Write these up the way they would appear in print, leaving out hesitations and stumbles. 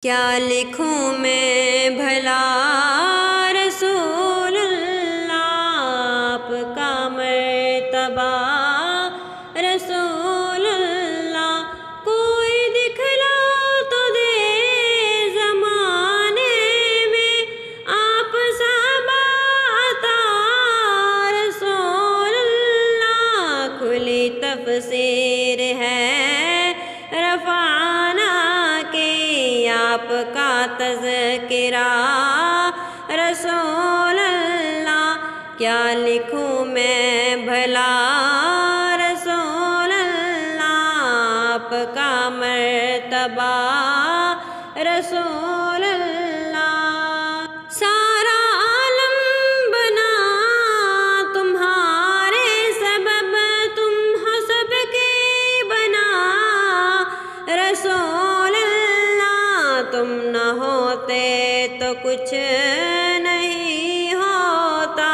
کیا لکھوں میں بھلا رسول اللہ، آپ کا مرتبہ رسول اللہ، کوئی دکھلا تو دے زمانے میں آپ سا عطا رسول اللہ، کھلی تفسیر ہے رفعنا کے آپ کا تذکرہ رسول اللہ، کیا لکھوں میں بھلا رسول اللہ، آپ کا مرتبہ رسول اللہ، سارا عالم بنا تمہارے سبب، تم ہو سب کے بنا رسول اللہ، تم نہ ہوتے تو کچھ نہیں ہوتا،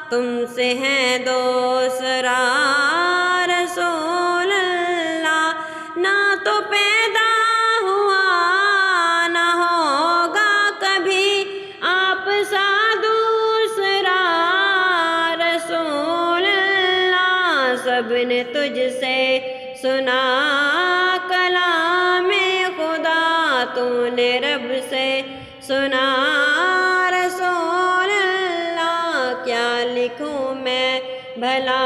تم سے ہے دوسرا رسول اللہ، نہ تو پیدا ہوا نہ ہوگا کبھی آپ سا دوسرا رسول اللہ، سب نے تجھ سے سنا کلام خدا، تو نے رب سے سنا رسول اللہ، کیا لکھوں میں بھلا